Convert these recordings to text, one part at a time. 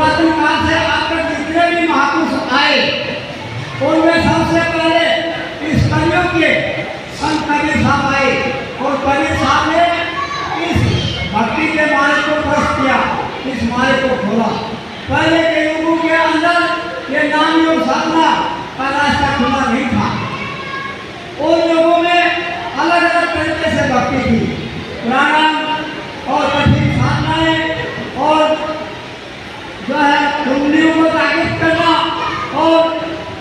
पुरातन काल से अब तक जितने भी महापुरुष आए उनमें सबसे पहले इस कलयुग के संत कबीर साहब आए और कबीर साहब ने इस भक्ति के मार्ग को प्रश्न किया, इस मार्ग को खोला। पहले के युगों के अंदर ये नाम योग साधना का रास्ता खुला नहीं था। उन लोगों में अलग अलग तरीके से भक्ति थी, प्राणायाम और कठिन साधनाएं और जो है कुंडलियों को जागृत करना और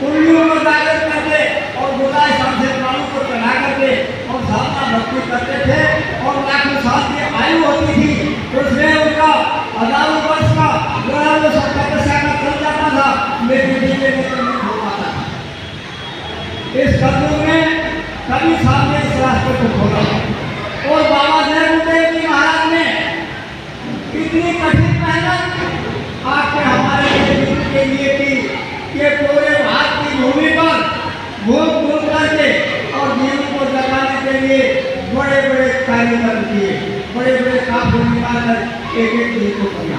कुंडलियों को जागृत करके और बुराई सबसे प्राणों को चढ़ा करके और साधना भक्ति करते थे और लाखों साल की आयु होती थी। उसमें उनका हजारों वर्ष का जो है वो सब तपस्या का चल जाता था, लेकिन धीरे धीरे नहीं हो पाता था। इस कदम में कबीर साहब ने इस रास्ते को खोला और बाबा जयदेव जी महाराज ने इतनी कठिन मेहनत आपके हमारे के लिए की कि पूरे भारत की भूमि पर घूम घूम करके और जीवन को जगाने के लिए बड़े बड़े कार्यक्रम किए, बड़े बड़े काफिले निकालकर एक एक जीव को किया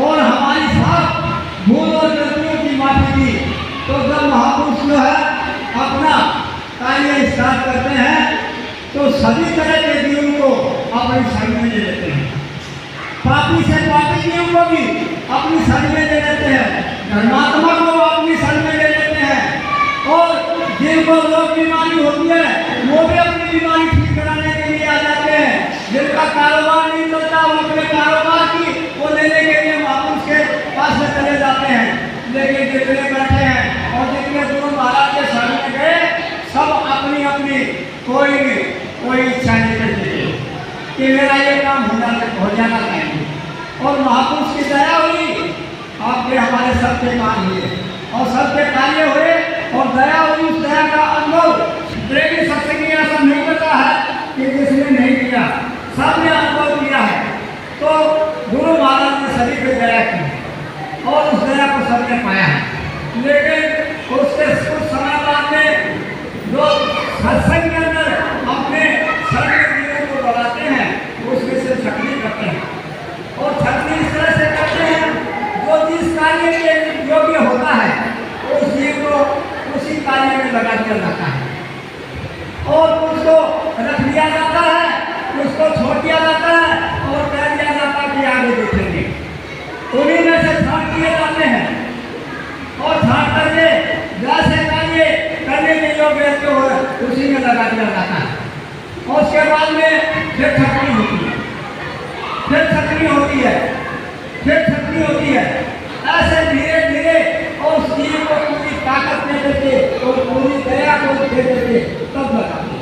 और हमारी साथ भूल और गलतियों की माफी दी। तो जब महापुरुष जो है अपना कार्य स्टार्ट करते हैं तो सभी तरह के जीवन को अपनी संग में ले लेते हैं, पापी से पापी जीव को भी अपनी संग में ले लेते हैं, धर्मात्मा को अपनी संग में ले लेते हैं और जिनको रोग बीमारी होती है वो भी अपनी बीमारी ठीक कराने के लिए आ जाते हैं। जिनका कारोबार नहीं चलता वो अपने कारोबार की वो लेने के लिए महापुरुष के पास में चले जाते हैं। लेकिन जितने बैठे हैं और जितने गुरु महाराज के शरण में गए सब अपनी अपनी कोई इच्छा नहीं करते कि मेरा ये काम हो जाना चाहिए और महापुरुष की दया हुई, आपके हमारे सबके काम हुए और सबके कार्य हुए और दया हुई। उस दया का अनुभव लेकिन सत्संग ऐसा नहीं करता है कि जिसने नहीं किया, सबने अनुभव किया है। तो गुरु महाराज ने सभी पे दया की और उस दया को सबने पाया है। लेकिन उसके कुछ समय बाद में जो सत्संग के अंदर अपने शरीर को बढ़ाते हैं उसमें से छटनी करते हैं और छटनी इस तरह से करते हैं जो जिस कार्य के योग्य होता है उस जीव को उसी कार्य में लगा दिया जाता है और उसको रख दिया जाता है, उसको छोड़ दिया जाता है और कह दिया जाता है कि आगे देखेंगे। उन्हीं में से छाट दिए जाते हैं और छाट करके जैसे कार्य करने के योग्य जो है उसी में लगा दिया जाता है और उसके बाद में फिर छटनी होती है, फिर छटनी होती है, फिर छटनी होती है। ऐसे धीरे धीरे और उस जीव को पूरी ताकत दे देते और पूरी दया को दे देते तब लगाते।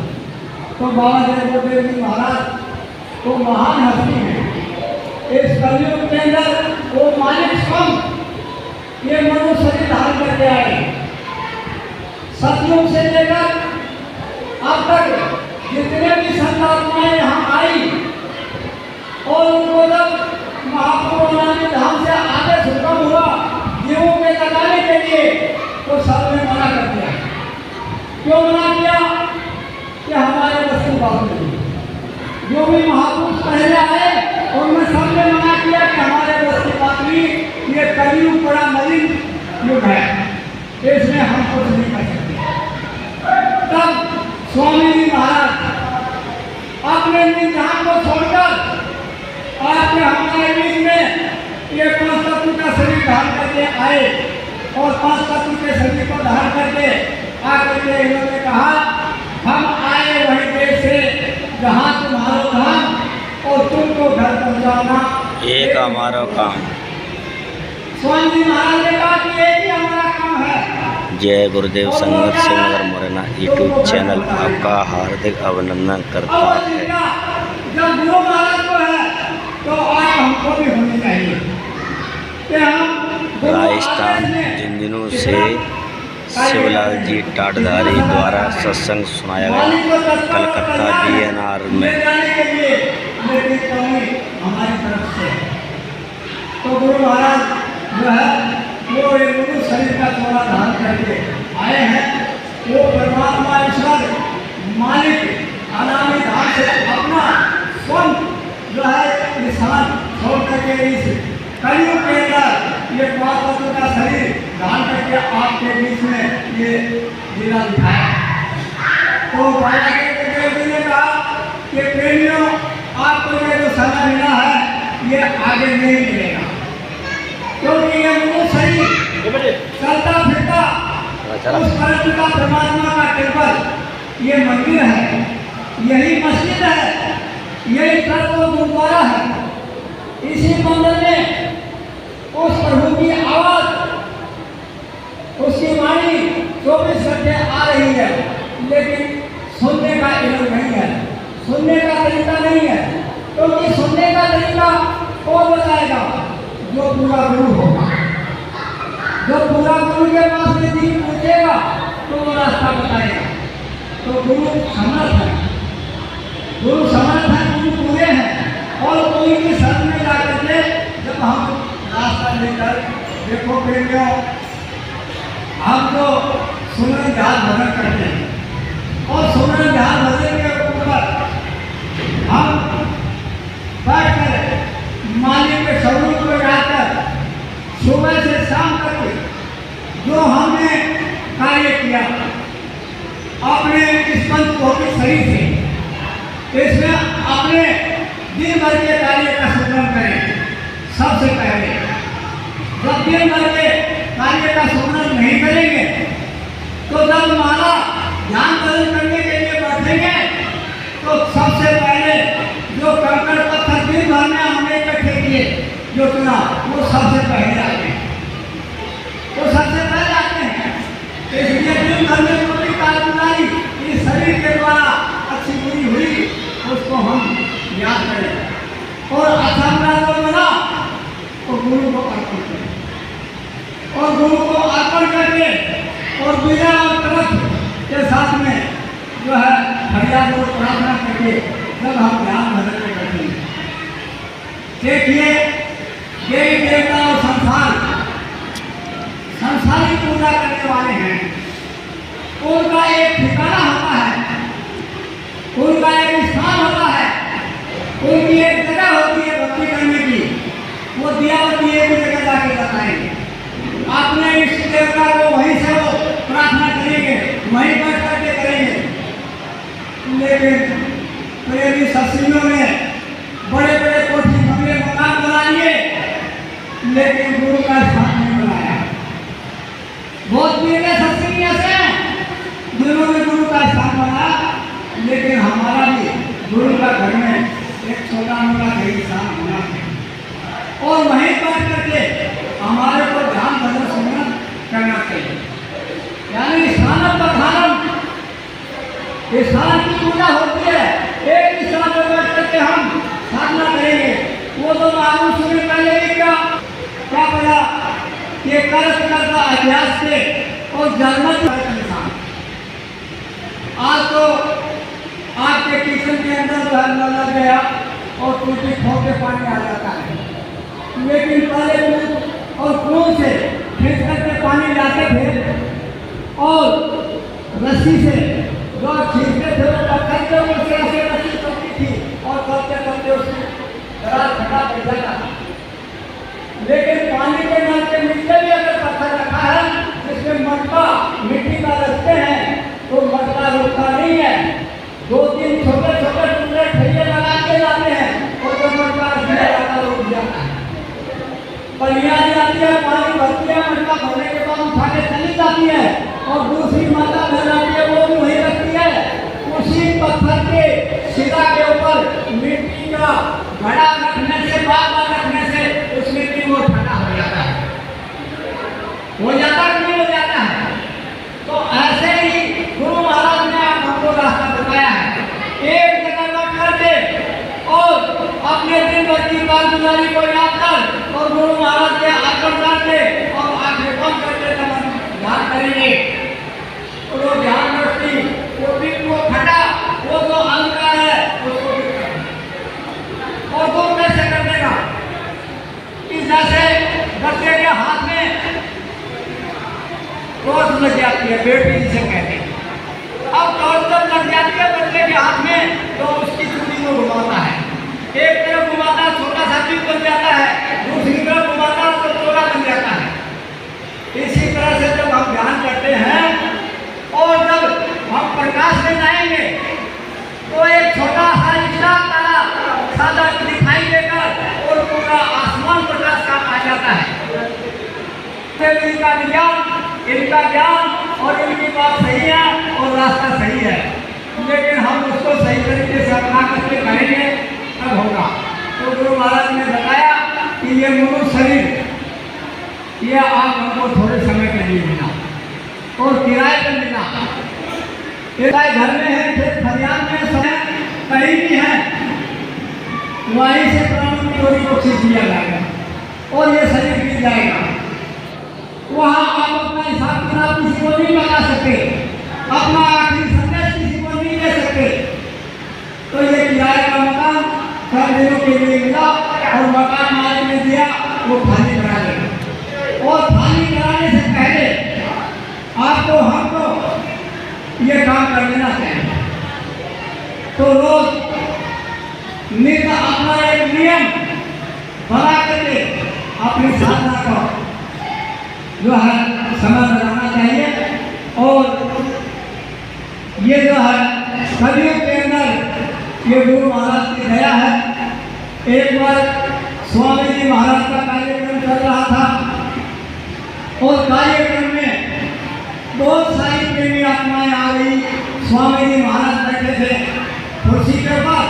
तो बाबा जयदेव जी महाराज तो महान हस्ती है इस कलयुग के अंदर। वो मालिक स्वयं ये मनुष्य शरीर धारण करके आए। सतयुग से लेकर अब तक जितने भी संत आत्माएं यहाँ आई और उनको जब महापुरुष धाम से आदेश हुक्म हुआ जीवों में लगाने के लिए तो सबने मना कर दिया। क्यों मना किया कि हमारे बस की बात नहीं। जो भी महापुरुष पहले आए उनमें सबने मना किया कि हमारे बस की बात नहीं, ये कलयुग बड़ा मलिन युग है, इसमें हम कुछ नहीं कर सकते। तब स्वामी जी महाराज अपने निधान को छोड़कर आपने हमारे बीच में ये 5 तत्व का शरीर धारण करके आए और 5 तत्व के शरीर को धारण करके आकर के इन्होंने कहा हम आए वही देश से जहाँ तुम्हारा धाम और तुमको घर पहुँचाना एक हमारा काम। स्वामी जी महाराज ने कहा कि एक ही हमारा काम है। जय गुरुदेव संगत से मगर मोरना यूट्यूब चैनल आपका हार्दिक अभिनंदन करता है। जब गुरु महाराज को है तो आज हमको भी होनी चाहिए कि हम राजस्थान झुंझुनू से शिवलाल जी टाटधारी द्वारा सत्संग सुनाया गया कलकत्ता DNR में। हमारी तरफ से तो गुरु महाराज जो है वो एक मनुष्य शरीर का थोड़ा धारण करके आए हैं। वो परमात्मा ईश्वर मालिक अनामी धाम से अपना स्वयं जो है निशान छोड़ करके इस कलियुग के अंदर ये 5 तत्व का शरीर धारण करके आपके बीच में ये लीला दिखाया। तो बाबा के देव जी ने कहा कि प्रेमियों, आपको ये जो समय मिला है ये आगे नहीं मिलेगा, क्योंकि ये मनुष्य शरीर चलता फिरता उस परमपिता परमात्मा का टेम्पल, ये मंदिर है, यही मस्जिद है, यही चर्च और गुरुद्वारा है। इसी मंदिर में उस प्रभु की आवाज, उसकी वाणी 24 घंटे आ रही है, लेकिन सुनने का इल्म नहीं है, सुनने का तरीका नहीं है। क्योंकि सुनने का तरीका कौन बताएगा? जो पूरा गुरु होगा। जो पूरा गुरु के पास में दीन पूछेगा तो वो रास्ता बताएगा। तो गुरु समर्थ है, गुरु समर्थ है, गुरु पूरे हैं। और कोई भी शरण में जाकर के जब हम रास्ता लेकर, देखो प्रेमियों, हम तो सुमरन ध्यान भजन करते हैं और सुमरन ध्यान भजन के ऊपर हम बैठकर मालिक के स्वरूप में जाकर सुबह से शाम तक जो हमने कार्य किया अपने इस पंच भौतिक शरीर से, इसमें अपने दिन भर के कार्य का सुमरन करें। सबसे पहले जब दिन भर के कार्य का सुमरन नहीं करेंगे तो जब माला ध्यान भजन करने के लिए बैठेंगे तो सबसे पहले जो कंकड़ पत्थर दिन भर में हमने इकट्ठे किए, जो चुना, वो सबसे पहले आते हैं, वो सबसे पहले आते हैं। इसलिए दिन भर में जो भी कार्यप्रणाली इस शरीर के द्वारा अच्छी बुरी हुई उसको हम याद करें और अच्छा बुरा जो बना तो गुरु को अर्पण करें और गुरु को अर्पण करके और बिना और तरफ के साथ में जो है फरियाद और प्रार्थना करके जब हम ध्यान भजन में करते हैं। देखिए, देवी देवता और संसारी पूजा करने वाले हैं, उनका एक ठिकाना होता है, उनका एक स्थान होता है, उनकी एक जगह होती है भक्ति करने की। वो दियावती एक जगह जाके बताएंगे, अपने इष्ट देवता को वहीं से वो प्रार्थना करेंगे, वहीं बैठ करके करेंगे। लेकिन प्रेमी सत्संगों में बड़े बड़े कोठी बंगले मकान बना लिए, लेकिन गुरु का स्थान नहीं बनाया। बहुत पीड़े सत्संगी ऐसे हैं जिन्होंने गुरु का स्थान बनाया, लेकिन हमारा भी गुरु का घर में एक छोटा मोटा कहीं स्थान होना चाहिए और वहीं बैठ करके हमारे को ध्यान भजन सुमरन करना चाहिए। यानी स्थान प्रधानम, स्थान की पूजा होती है, एक स्थान पर बैठ करके हम साधना करेंगे। वो तो मालूम सुनने पहले ही क्या पता कि करता अभ्यास से और जन्मत इंसान आज तो आपके किचन के अंदर जो है नल लग गया और टूटी खो के पानी आ जाता है, लेकिन पहले कुएं और कुएं से खींच करके पानी लाते थे और रस्सी से जो खींचते थे वो पत्थर के ऊपर से ऐसे रस्सी चलती थी और चलते चलते उसमें दरार खड़ा पड़ जाता। लेकिन पानी के नल के नीचे भी अगर पत्थर रखा है जिसमें मटका मिट्टी का रखते हैं तो मटका रुकता नहीं है। 2-3 छोटे छोटे टुकड़े ठैये लगा के जाते हैं और जब मटका रखने जाता है रुक जाता है। पलिया जाती है, पानी भरती है, मटका भरने के बाद उठा के चली जाती है और दूसरी माता भर जाती है, वो भी वही रखती है। उसी पत्थर के सिरा के ऊपर मिट्टी का घड़ा रखने से, बार रखने से उसमें भी वो ठंडा हो जाता है, हो जाता है, नहीं हो जाता है। तो ऐसे ही गुरु महाराज ने आप हमको रास्ता बताया है, एक जगह बैठ करके और अपने दिन भर की कारगुजारी को याद कर और गुरु महाराज के आकर करके और आंखें बंद करके ध्यान करेंगे। वो ध्यान दृष्टि वो भी वो फटा, वो जो अहंकार है उसको भी और वो कैसे कर देगा? इस जैसे बच्चे के हाथ में टॉर्च लग जाती है, बेटी जिसे कहते हैं। अब टॉर्च जब लग जाती है बच्चे के हाथ में तो उसकी चूड़ी को घुमाता है, एक तरफ घुमाता है, छोटा सा चीज बन जाता है, दूसरी तरफ इनका ज्ञान और इनकी बात सही है और रास्ता सही है, लेकिन हम उसको सही तरीके से अपना करके करेंगे तब होगा। तो गुरु महाराज ने बताया कि ये मनुष्य शरीर ये आप हमको थोड़े समय के लिए मिला और किराए पर मिला। किराए घर में है, खेत खलिहान में, समय कहीं भी है, वहीं से प्राणों की डोरी को खींच लिया जाएगा और ये शरीर गिर जाएगा। वहाँ आप अपना हिसाब किताब किसी को नहीं लगा सकते, अपना आखिरी संदेश किसी को नहीं दे सकते। तो ये किराए का मकान 4 दिनों के लिए मिला और मकान मालिक ने दिया, वो खाली करा देगा। और खाली कराने से पहले आपको हमको ये काम कर लेना चाहिए। तो रोज नित अपना एक नियम बना करके अपनी साधना को जो है समय बनाना चाहिए। और ये जो है कलियुग के अंदर ये गुरु महाराज की दया है। एक बार स्वामी जी महाराज का कार्यक्रम चल रहा था और कार्यक्रम में बहुत सारी प्रेमी आत्माएं आ गई। स्वामी जी महाराज बैठे थे कुर्सी के ऊपर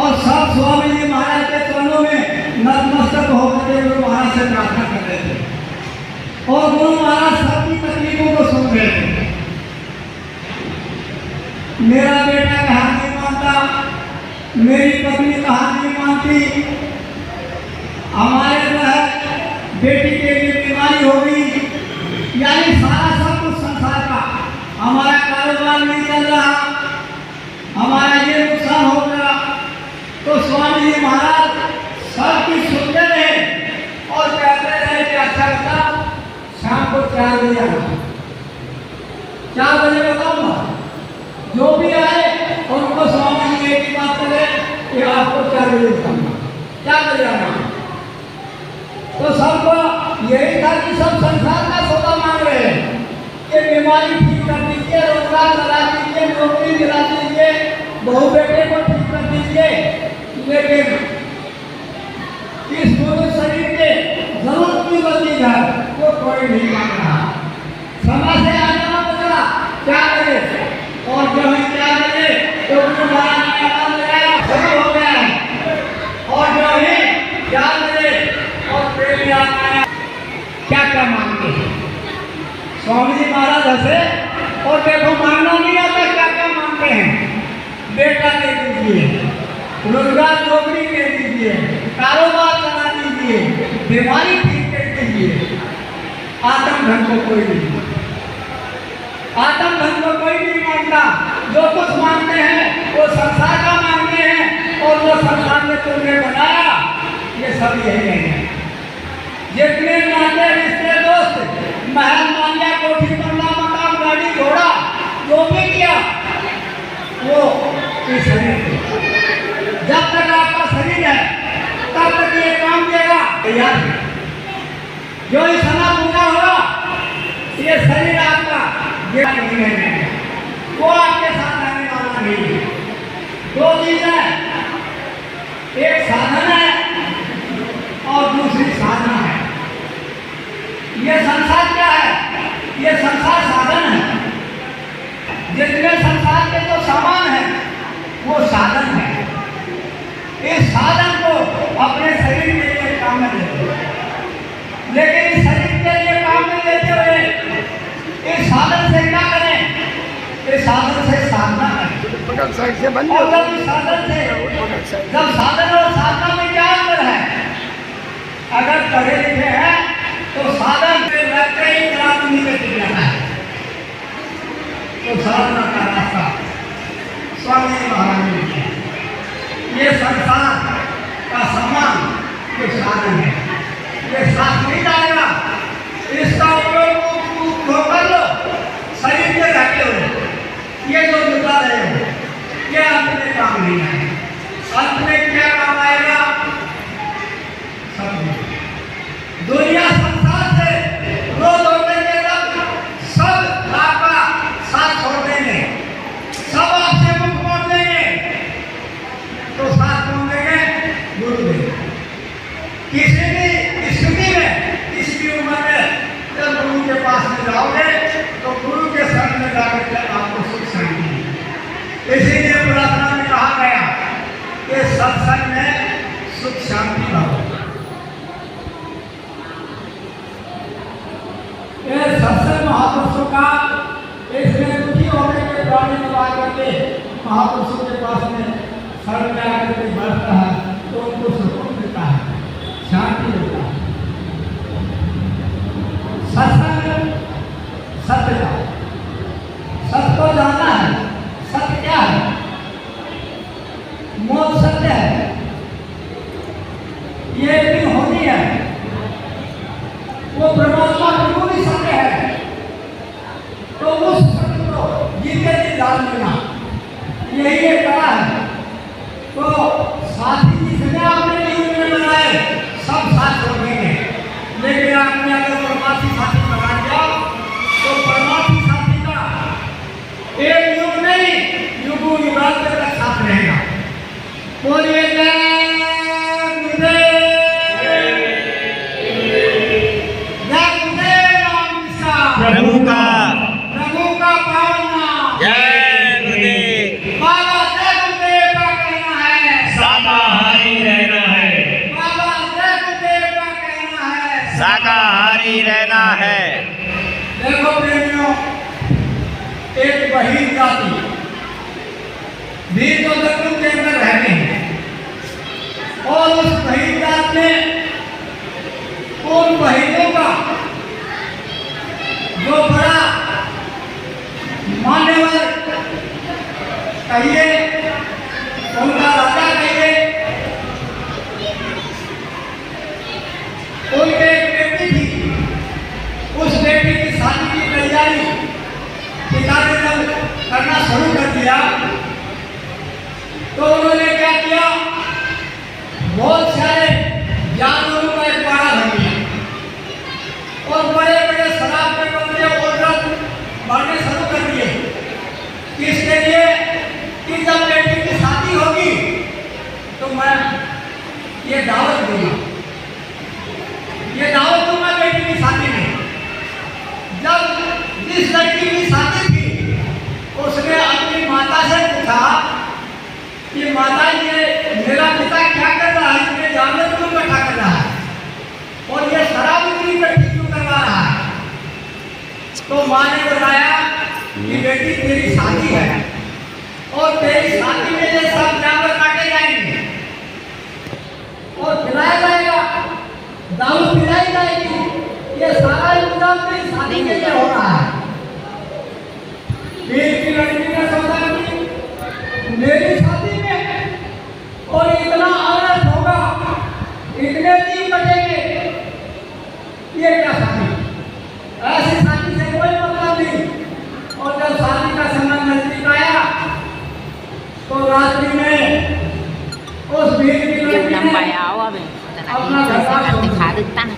और सब स्वामी जी महाराज के चरणों में नतमस्तक होकर के गुरु महाराज से प्रार्थना कर रहे थे और गुरु महाराज सबकी तकलीफों को सुन रहे थे। मेरा बेटा कहा नहीं मानता, मेरी पत्नी कहा नहीं मानती, हमारे जो है बेटी के लिए बीमारी हो गई, यानी सारा सब कुछ संसार का, हमारा कारोबार नहीं चल रहा, हमारा ये नुकसान हो गया। तो स्वामी जी महाराज सबकी सुनते रहे और कहते रहे कि अच्छा बेटा शाम को 4 बजे आना, 4 बजे बताऊंगा, जो भी आए उनको स्वामी जी एक ही बात करे कि आपको 4 बजे बताऊंगा, 4 बजे आना। तो सबको यही था कि सब संसार का सौदा मांग रहे हैं कि बीमारी ठीक कर दीजिए, रोजगार लगा दीजिए, नौकरी दिला दीजिए, बहू बेटे को ठीक कर दीजिए, लेकिन इस दोनों शरीर के जरूरत की बची है वो कोई नहीं मांग रहा। समय से आ जाना बचा 4 बजे और जो है 4 बजे तो गुरु महाराज ने काम लगाया, शुरू हो गया और जो है 4 बजे और प्रेमी आया क्या क्या मांगते हैं। स्वामी जी महाराज हंसे और देखो मांगना नहीं आता, क्या क्या मांगते हैं। बेटा दे दीजिए, रोजगार नौकरी दे दीजिए, कारोबार चला दीजिए, बीमारी ठीक कर दीजिए। आत्म धन को कोई नहीं, आत्म धन को कोई नहीं मांगता। जो कुछ मांगते हैं वो संसार का मांगते हैं और जो संसार ने तुमने बनाया ये सब यही है। जितने नाते रिश्ते दोस्त महल मान्या कोठी बंगला मकान गाड़ी घोड़ा जो भी किया वो इस शरीर है। जब तक आपका शरीर है तब तक ये काम देगा। तैयार है जो इस समय पूरा होगा ये शरीर आपका ये नहीं है, वो आपके साथ रहने वाला नहीं है। 2 चीज है, एक साधन है और दूसरी साधना है। ये संसार क्या है? ये संसार साधन है। जितने संसार के जो सामान है वो साधन है। इस साधन को अपने शरीर के लिए काम में लेते हुए, लेकिन इस शरीर के लिए काम में लेते हुए इस साधन से क्या करें? इस साधन से साधना करें। और जब इस साधन से जब साधन और साधना में क्या अंतर है? अगर पढ़े लिखे हैं तो साधन से लगते ही क्रांति में टिक जाता है। तो साधना का रास्ता स्वामी महाराज ने दिया। ये संसार का सामान ये साधन है, ये साथ नहीं जाएगा। इसका उपयोग कर लो शरीर के रखे हुए, ये जो जुटा रहे हो ये अंत में काम नहीं आएगा। अंत में क्या काम आएगा? सब दुनिया संसार से रोज होते के तब सब आपका साथ छोड़ देंगे, सब आपसे मुख मोड़ देंगे, तो साथ कौन देंगे? गुरु देंगे। किसी भी स्थिति में, किसी भी उम्र में जब गुरु के पास में जाओगे तो गुरु के शरण में जाकर के आपको सुख शांति मिलेगी। इसीलिए प्रार्थना में कहा गया कि सत्संग में सुख शांति लाओ। ये सत्संग महापुरुषों का इसमें दुखी होने के प्राणी निवार करके महापुरुषों के पास में शरण में आकर के बैठता है तो उनको सुकून मिलता है, शांति मिलता है। सत्संग सत्य का, सत्य को जानना है। सत्य क्या है? मौत सत्य है, ये भी होनी है। वो परमात्मा बिल्कुल ही सत्य है। तो उस सत्य को जीते जी जान लेना, यही एक कला है। तो साथी जिसने अपने जीवन में बनाए सब साथ छोड़ेंगे, लेकिन आपने अगर परमार्थी साथी बना दिया तो परमार्थी साथी का एक युग नहीं युगों युगांतर तक साथ रहेगा। बोलिए जय गुरुदेव, जय गुरुदेव नाम इसका प्रभु का पावन नाम। जय गुरुदेव। बाबा जय गुरुदेव का कहना है शाकाहारी रहना है। बाबा जय गुरुदेव का कहना है शाकाहारी रहना है। देखो प्रेमियों, एक बहिर जाति भी तो दक्षिण के अंदर रहते हैं और उस बहिर जात में उन बहिरों का जो बड़ा मान्यवर कहिए, उनका राजा कहिए, उनके एक बेटी थी। उस बेटी की शादी की तैयारी पिता ने जब करना शुरू कर दिया तो उन्होंने क्या किया, बहुत सारे जानवरों का एक बाड़ा भर दिया और बड़े बड़े शराब के बदले औरत बढ़ने शुरू कर दिए। किसके लिए? कि जब बेटी की शादी होगी तो मैं ये दावत दूंगा, ये दावत दूंगा बेटी की शादी में। जब जिस लड़की की शादी थी उसने अपनी माता से पूछा कि माता ये मेरा पिता क्या कर रहा है, मेरे जानवर क्यों इकट्ठा कर रहा है और ये शराब इतनी इकट्ठी क्यों करवा रहा है? तो माँ ने बताया कि बेटी तेरी शादी है और तेरी शादी में ये सब जानवर काटे जाएंगे और खिलाया जाएगा, दारू पिलाई जाएगी। ये सारा इंतजाम तेरी शादी के लिए हो रहा है। वीर की लड़की ने सोचा कि मेरी शादी में और इतना आनंद होगा, इतने दिन बचेंगे, ये क्या शादी? ऐसी शादी से कोई मतलब नहीं। और जब शादी का समय नजदीक आया तो रात्रि में उस वीर की Chụp लड़की năm bài ने áo á mình tôi sẽ ăn thì khá được tăng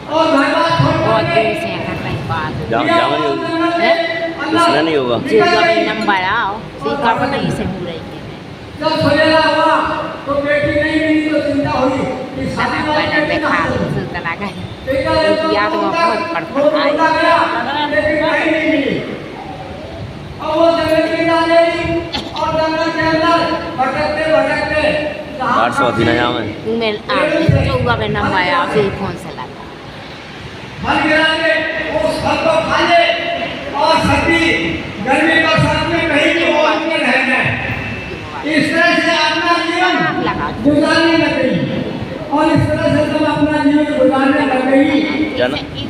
और घर बार छोड़ और करके tôi sẽ ăn bài qua Jama नहीं होगी, इसमें नहीं होगा। chưa có đi năm bài áo thì con có đi sẽ mua đây जब सवेरा हुआ तो बेटी नहीं मिली तो चिंता हुई कि các शादी bạn वाली phải बेटी làm कहाँ khá से? được sự ta đã cái बेटा Tôi तो किया तो ढूंढता बहुत पढ़ता ढूंढता है। गया, लेकिन कहीं नहीं मिली। अब वो जंगल की डाले और जंगल के अंदर भटकते भटकते जहाँ 800 दिन यहाँ में mình जो qua bên năm bài áo thì con sẽ làm फल गिरा के उस फल को खा ले और सर्दी गर्मी का साथ में कहीं भी वो अपने रह जाए। इस तरह से अपना जीवन गुजारने लग गई और इस तरह से तुम अपना जीवन गुजारने लग गई।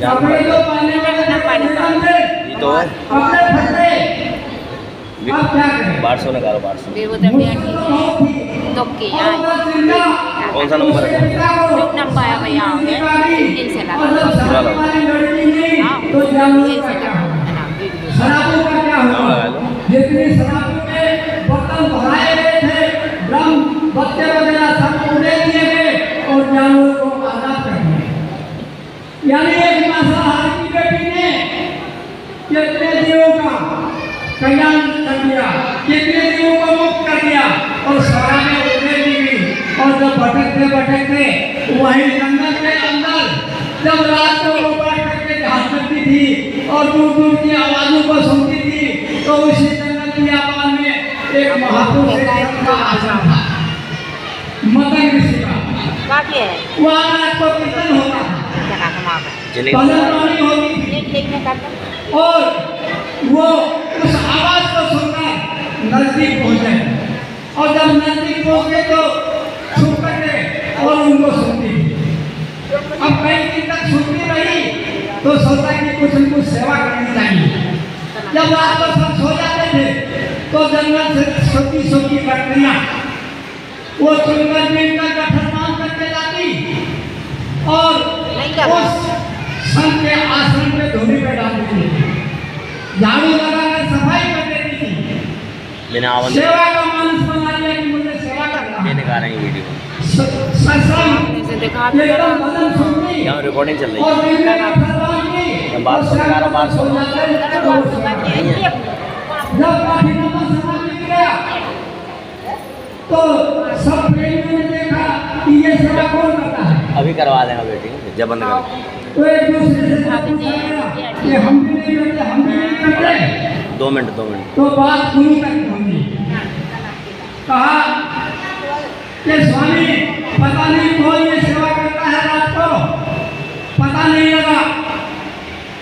कपड़े तो पहनने वाले निकल थे, ये तो है कपड़े फटे, अब क्या करें? 1200 निकालो 1200। vì vô tâm địa thì tục kỳ ai कौन सा नंबर है? lúc năm bài bài áo đấy thì sẽ làm और जब शादी वाली लड़की नहीं तो जानवर का क्या होगा? शराबों का क्या होगा? जितनी शराबों के बर्तन भराए गए थे, ड्रम बच्चे वगैरह सब उड़े दिए गए और जानवरों को आजाद कर दिया। यानी एक मांसाहार की बेटी ने कितने जीवों का कल्याण कर दिया, कितने जीवों को मुक्त कर दिया और शराबें उड़ने दी गई। और जब भटकते भटकते वही जंगल के अंदर जब रात को वो बैठ करके जहाँ करती थी और दूर दूर की आवाजों को सुनती थी। तो उसी जंगल की आवाज में एक महापुरुष का आश्रम था, मदन ऋषि का। काफी है वहाँ रात को कीर्तन होता था, जगह कमा जिले भजन वाणी होती थी। लेट लेट में करता और वो उस आवाज को सुनकर नजदीक पहुंचे और जब नजदीक पहुंचे तो छुप करके और उनको सुनती थी। अब कई दिन तक सुनती रही तो सोचा कि कुछ न कुछ सेवा करनी चाहिए। जब रात को सब सो जाते थे तो जंगल से छोटी छोटी बकरियां वो चुनकर मिलकर गठर बांध करके लाती और उस संत के आश्रम पे धोनी पे डाल देती थी, झाड़ू लगाकर सफाई कर देती थी। बिना आवाज सेवा का मानस बना लिया कि मुझे सेवा करना ये है। दिखा रहे हैं वीडियो, सत्संग से देखा एकदम भजन सुनती यहाँ रिकॉर्डिंग चल रही और है। दिन में गठर बांधती जब बात सुन रहा बात सुन जब काफीनामा समाप्त हो गया तो सब प्रेमियों ने देखा कि ये सेवा कौन करता है। अभी करवा देगा बेटी जब बंद कर तो एक दूसरे से पूछा गया कि हम भी नहीं करते, हम भी नहीं करते। 2 मिनट 2 मिनट। तो बात गुरु तक पहुंची, कहा कि स्वामी पता नहीं कौन ये सेवा करता है रात को, पता नहीं लगा।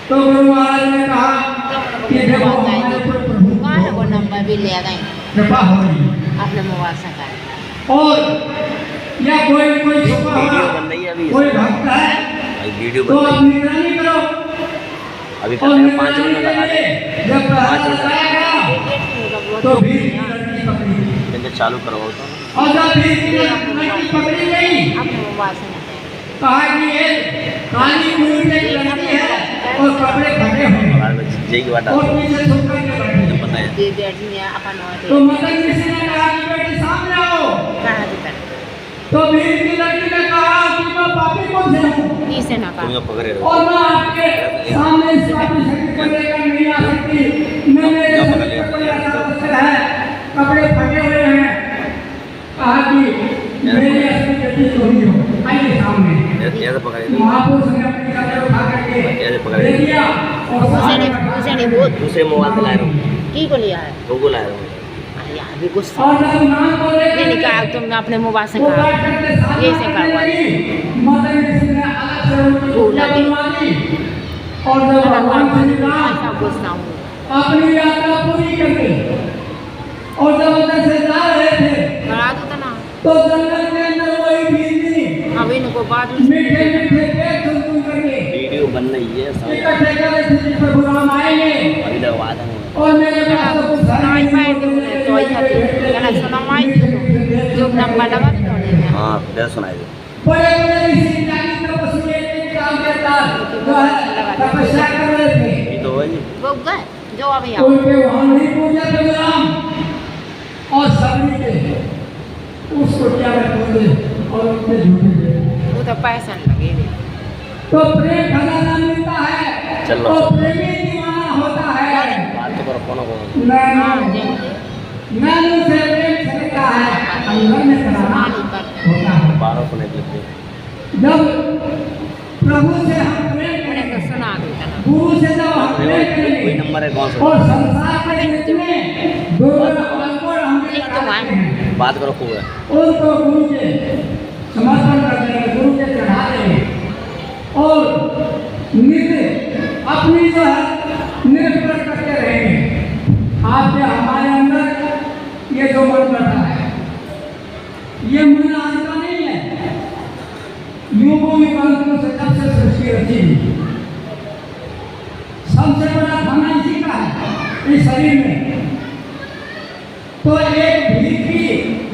तो गुरु महाराज ने कहा कि देखो हमारे ऊपर प्रभु कहाँ है वो नंबर भी ले गए कृपा हो रही है अपने मोबाइल से कर और या कोई छुपा वीडियो हुआ बन रही है अभी, कोई भक्त है अभी वीडियो तो बन आप रही है। निगरानी करो। अभी और करते हैं 5 मिनट लगा दे, जब 5 प्रहलाद मिनट लगाया गया तो भीड़ की लड़की पकड़ी गई इनसे चालू करवाओ तो। और जब भीड़ की लड़की पकड़ी गई अपने मोबाइल से नहीं कहा कि ये काली कुली की लड़की है और कपड़े फटे हुए हैं हमारे बच्चे जय की बात और पीछे छुप करके बैठी है। पता है दे बैठी है अपन तो मदन ऋषि ने कहा कि बेटी सामने आओ। कहाँ देता तो भीड़ की लड़की ने कहा कि मैं पापी कौन से हूँ इसे ना तुम कर लोग पकड़े रहो। और मैं आपके सामने इस पापी शक्ति को लेकर नहीं आ सकती। मैं मेरे शरीर पर कोई ऐसा अवसर है, कपड़े फटे हुए हैं। कहा कि मेरी असली बेटी तो ही हो, आइए सामने। ऐसे पकड़े रहो। महापुरुष ने अपनी कपड़े उठा करके ले लिया और उसे नहीं बहुत दूसरे मोबाइल पे लाए रहो, की को लिया है वो को लाए रहो। अरे यार भी गुस्सा और जब नाम को ये लेकर निकाल तुमने अपने मोबाइल से वो कहा बैठ करके साथ ये से करवा मदन ऋषि ने अलग से उनकी भूल पूजा लगी। बनवा दी और जब भगवान श्री राम ऐसा गुस्सा हूँ अपनी यात्रा पूरी करके और जब उधर से जा रहे थे करा दो ना तो जंगल के अंदर वही भीड़ अब इनको बाद में मीठे मीठे पेड़ सुन करके वीडियो बन रही है सब इकट्ठे कर रहे थे जिस पर भगवान आएंगे अभी लगवा देंगे। और मेरे पास तो कुछ सुनाई पाए थे उन्हें तो ही आती कहना सुनाई थी तो जो नंबर लगा भी तो नहीं हाँ फिर सुनाई दे। बड़े बड़े ऋषि ज्ञानी तपस्वी एक काल के साथ जो है तपस्या कर रहे थे ये तो वही वो गए जो अभी आओ उनके वहां नहीं पूजा भगवान और सभी के उसको क्या बोले और उनके झूठे थे। वो तो पैसा लगे हुए तो प्रेम खजाना मिलता है चलो। तो प्रेमी दीवाना होता है। बात तो करो कौन कौन नैनो से प्रेम छलकता है, अंदर में कराना होता है। 12 सुने लगते जब प्रभु से हम प्रेम उन्हें तो करेंगे, सुना देता ना गुरु से जब हम प्रेम कोई करेंगे नंबर है कौन सा और संसार के जितने दुर्गुण हम एक तो लगाते हैं बात करो खूब है। उनको गुरु के समर्पण कर देंगे, गुरु के चढ़ा देंगे और नित्य अपनी जो है निर्भर करते रहेंगे। आपके हमारे अंदर ये जो मन करता है ये मन आज का नहीं है, युगों युगांतरों से जब से सृष्टि रची हुई सबसे बड़ा खाना इसी का है इस शरीर में। तो एक भीड़ की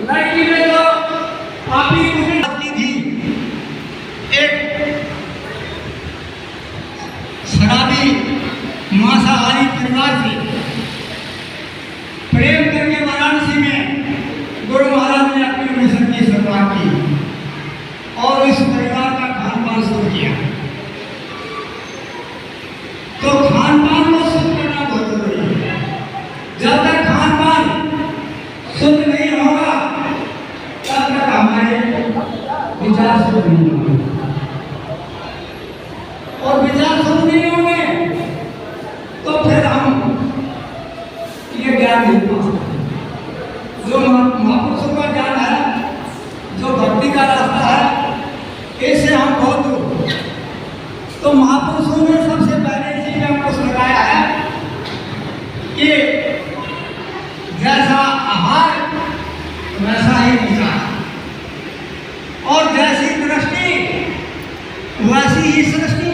लड़की में जो पापी कुटी थी, एक शराबी मांसाहारी परिवार से प्रेम करके वाराणसी में गुरु महाराज ने अपनी मिशन की शुरुआत की और इस परिवार का खान पान शुरू किया। तो खान पान को शुद्ध करना बहुत जरूरी है। जब तक खान पान शुद्ध नहीं होगा तब तक हमारे विचार शुद्ध नहीं होंगे और विचार शुद्ध नहीं होंगे राशि ही सृष्टि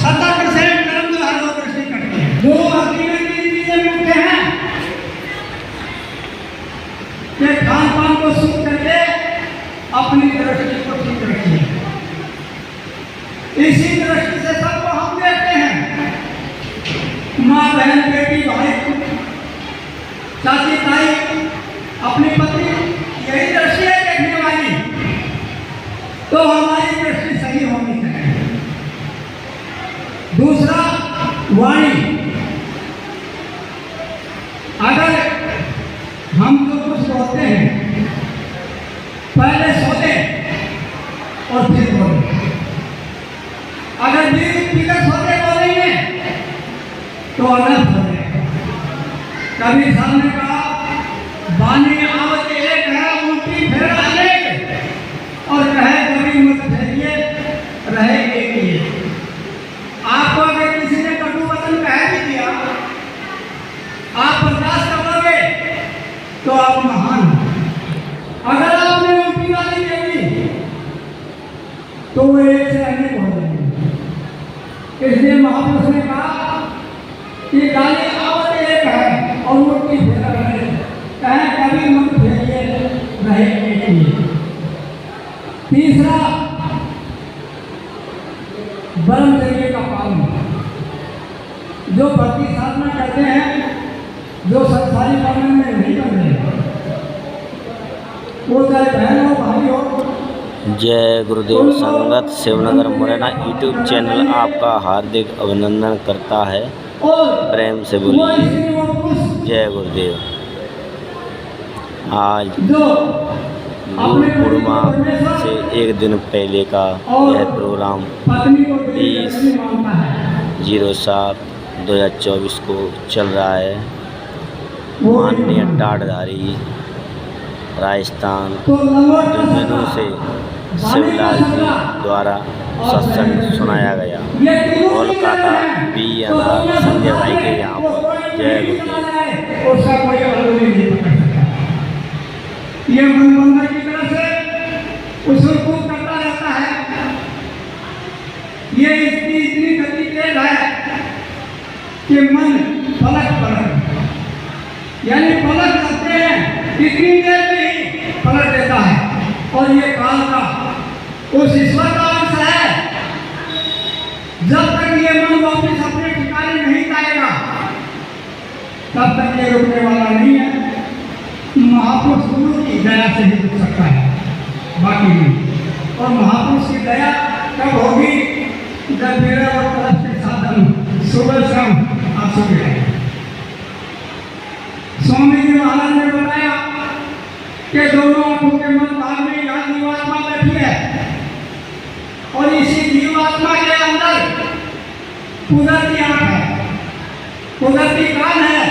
70% कर्म जो है वो दृष्टि करते हैं। जो अग्नि में 3 चीजें मिलते हैं कि खान पान को शुद्ध करके अपनी दृष्टि को ठीक रखिए। इसी दृष्टि से सबको हम देखते हैं, माँ बहन बेटी भाई चाची ताई अपनी पत्नी, यही दृष्टि है देखने वाली, तो हमारी दृष्टि सही होनी चाहिए। दूसरा वाणी, अगर हम जो कुछ बोलते हैं पहले सोते और फिर बोले, अगर पीकर सोते बोलेंगे तो अनर्थ हो जाएगा। कभी सामने कहा बानी आवत एक है उल्टी फेर अनेक, और कहे कभी मत फेरिए रहे एक ही। आपको अगर किसी ने कटु वचन कह भी दिया, आप बर्दाश्त करोगे तो आप महान हो। अगर आपने उल्टी गाली दे दी तो वो एक से अनेक हो जाएंगे। इसलिए महापुरुष ने कहा कि गाली आवत एक है और उल्टी फेरा रहे, कहे कभी मत फेरिए रहे एक ही। तीसरा ब्रह्मचर्य का पालन, जो भक्ति साधना करते हैं, जो संसारी पालन में नहीं कर रहे, वो चाहे बहन हो भाई हो। जय गुरुदेव संगत शिवनगर मुरैना यूट्यूब चैनल आपका हार्दिक अभिनंदन करता है। प्रेम से बोलिए जय गुरुदेव। आज गुरु पूर्णिमा से एक दिन पहले का यह प्रोग्राम 20/07/2024 को चल रहा है। माननीय टाटधारी राजस्थान झुंझुनू से शिवलाल जी द्वारा सत्संग सुनाया गया कोलकाता BNR संजय भाई के यहाँ पर। जय गुरुदेव। उसका कोई आरोप नहीं पकड़ सकता। ये मनबंधन की तरह से उसको करता रहता है। ये इतनी गति तेज है कि मन पलट यानी पलट जाते हैं, इतनी देर में ही पलट देता है। और ये काल का उस ईश्वर का अंश है। जब तक ये मन वापिस अपने ठिकाने नहीं जाएगा तब तक ये रुकने वाला नहीं है। महापुरुष गुरु की दया से ही रुक सकता है, बाकी नहीं। और महापुरुष की दया कब होगी? जब मेरे और तरफ के साधन सुबह शाम आप सुबह। स्वामी जी महाराज ने बताया कि दोनों आंखों के मध्य भाग में यहाँ जीवात्मा बैठी है, और इसी जीवात्मा के अंदर कुदरती आंख है, कुदरती कान है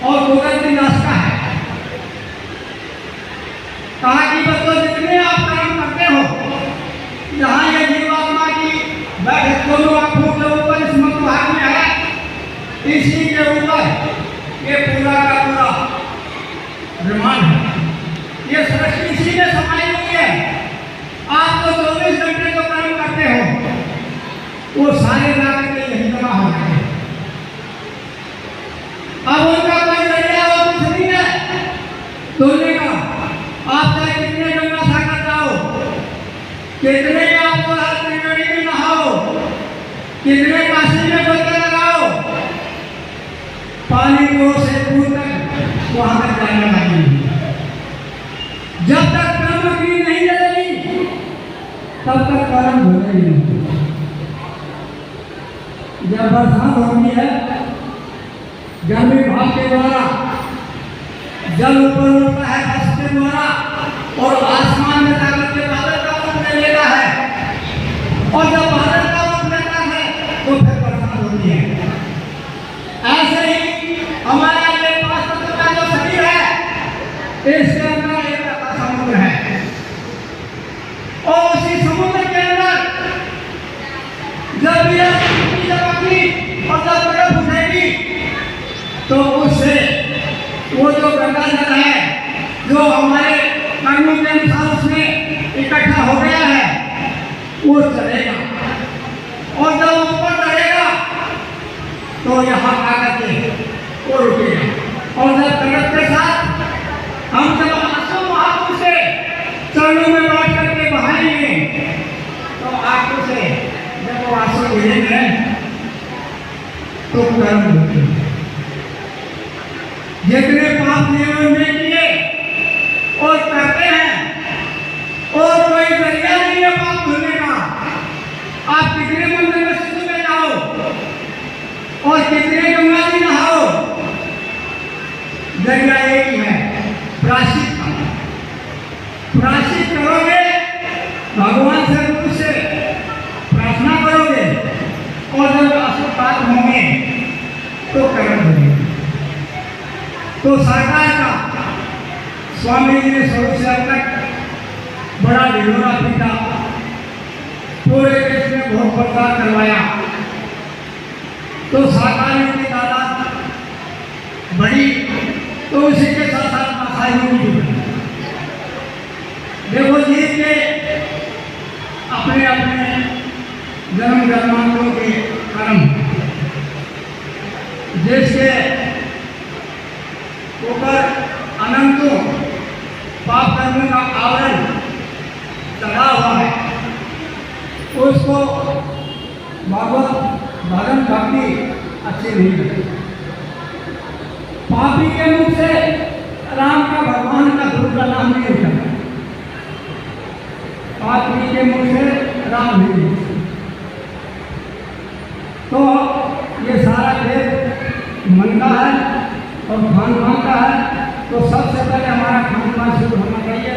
और कुदरती नासिका है। कहा कि बच्चों जितने आप कर्म करते हो, जहाँ ये जीवात्मा की बैठक दोनों आंखों के ऊपर इस मध्य भाग में है, इसी के ऊपर ये पूरा का पूरा ब्रह्मांड है। ये सृष्टि इसी में समाई हुई है। आप तो 24 घंटे जो कर्म करते हो वो सारे जाकर के यही जमा हो जाते हैं। अब उनका कोई जरिया और कुछ नहीं है धोने का। आप चाहे कितने गंगा सागर जाओ, कितने आप त्रिवेणी में नहाओ, कितने काशी में डुबकी लगाओ, पानी को से दूर तक वहां तक जाने वाली है। जब तक कर्म अग्नि नहीं जलेगी तब तक कर्म होगा ही नहीं। जब बरसात होती है, गर्मी भाव के द्वारा जल ऊपर उठता है बस के द्वारा, और आसमान में जाकर के बादल का रूप ले लेता है, और जब बादल का रूप लेता है तो फिर बरसात होती है। ऐसे ही हमारे लिए 5 तत्व का जो शरीर है, इसके अंदर एक समुद्र है, और उसी समुद्र के अंदर जब और जब बर्फ उठेगी तो उससे वो जो गंगा जल है, जो हमारे कर्मों के अनुसार उसमें वो चढ़ेगा, और जब ऊपर चढ़ेगा तो यहाँ आकर के वो रुकेगा, और जब तड़प के साथ हम जब आंसू आंखों से चरणों में बैठ करके बहाएंगे तो आंखों से जब वो आंसू गिरेंगे तो कर्म होते हैं। जितने पाप जीवन में किए और करते हैं, और कोई जरिया नहीं है पाप धोने का। आप कितने मंदिर में सिद्ध में जाओ और कितने गंगा जी नहाओ, जरिया एक ही है, प्रायश्चित का। प्रायश्चित करोगे, भगवान से रूप से प्रार्थना करोगे, और जब आशीर्वाद होंगे तो कर्म होंगे। तो सरकार का स्वामी जी ने शुरू से अब तक बड़ा ढिढोरा पीटा, पूरे देश में बहुत प्रचार करवाया, तो सरकारी की तादाद बढ़ी, तो उसी के साथ साथ मासाइयों भी जुड़ी। देखो जी के अपने अपने जन्म जन्मांतरों के कर्म, जिसके ऊपर अनंतों पाप कर्मों का आवरण चढ़ा हुआ है, उसको भगवत भजन भक्ति अच्छी नहीं लगती। पापी के मुख से राम का, भगवान का, गुरु का नाम नहीं उठता। पापी के मुख से राम नहीं उठता। तो ये सारा खेल मन का है और खान पान का है। तो सबसे पहले हमारा खान पान शुद्ध होना चाहिए।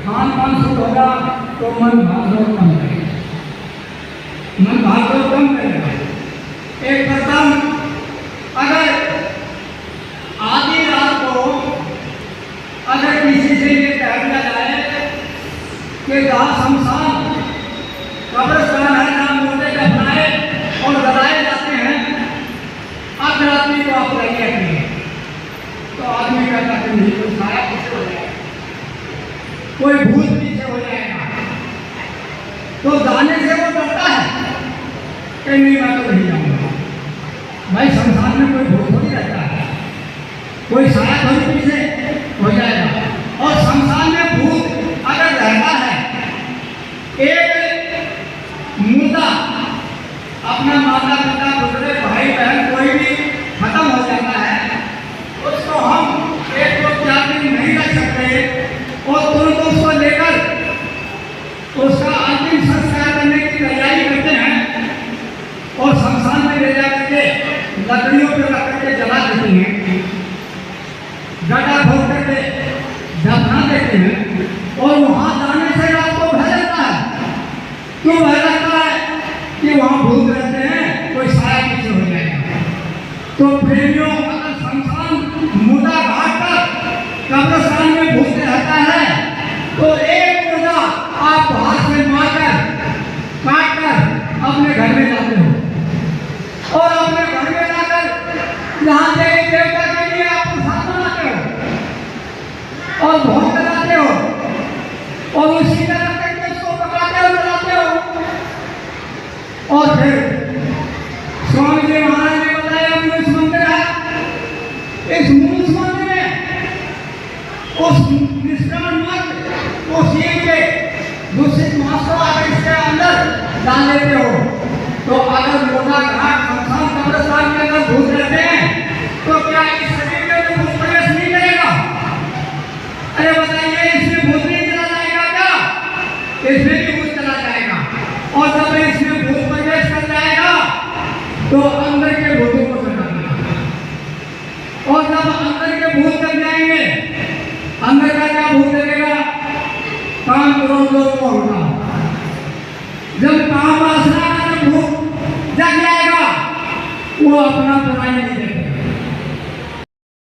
खान पान शुद्ध होगा तो मन भागदौड़ कम करेगा, मन भागदौड़ कम करेगा। एक प्रथम अगर आधी रात को अगर किसी से ये कह दिया जाए कि जहाँ शमशान कब्रिस्तान है, जहाँ मुर्दे दफनाए और जलाए जाते हैं, अर्ध रात्रि को आप लगे अपने, तो आदमी कहता कि नहीं, कोई साया पीछे हो जाएगा, कोई भूत पीछे हो जाएगा, तो जाने से वो डरता है कि नहीं मैं तो नहीं जाऊंगा। भाई संसार में कोई भूत थोड़ी रहता है, कोई साया थोड़ी पीछे हो जाएगा। और संसार में भूत अगर रहता है, एक मुर्दा अपना माता पिता गुजरे भाई बहन कोई भी खत्म हो जाता है, उसको हम एक दो चार दिन नहीं रख सकते, और तुरंत उसको लेकर उसका अंतिम संस्कार करने की तैयारी करते हैं, और शमशान में ले जाकर के लकड़ियों पर रख करके जला देते हैं, गड्ढा खोद करके दफना देते हैं, और वहाँ जाने से आपको भय लगता है। क्यों भय लगता है? कि वहाँ भूत रहते हैं, कोई साया पीछे हो जाएगा। तो प्रेमियों, अगर शमशान मुर्दा घाट पर कब्रिस्तान में भूत रहता है, तो एक मुर्दा आप हाथ में मारकर काट कर अपने घर में जाते हो, और अपने घर में जाकर जहाँ देवी देवता के लिए आप प्रसाद बनाते हो और भोग लगाते हो, और उसी तरह करके उसको पकाते हो, जलाते हो। और फिर स्वामी जी महाराज ने बताया मूस मंदिर है, इस मूस मंदिर में उस निष्क्रमण मत वो सील के दूषित मांस को अगर इसके अंदर डाल देते हो, तो अगर मोटा घाट शमशान कब्रिस्तान के अंदर भूत रहते हैं, तो क्या इस शरीर में तो भूत प्रवेश नहीं करेगा? अरे बताइए, इसमें भूत नहीं चला जाएगा क्या? इसमें भी भूत चला जाएगा, और जब इसमें भूत प्रवेश कर जाएगा तो अंदर के भूतों को चला जाएगा, और जब अंदर के भूत लग जाएंगे, अंदर का क्या भूत लगेगा? काम क्रोध लोभ को होगा। जब काम वासना का भूत जग जाएगा, वो अपना बुराई नहीं देगा,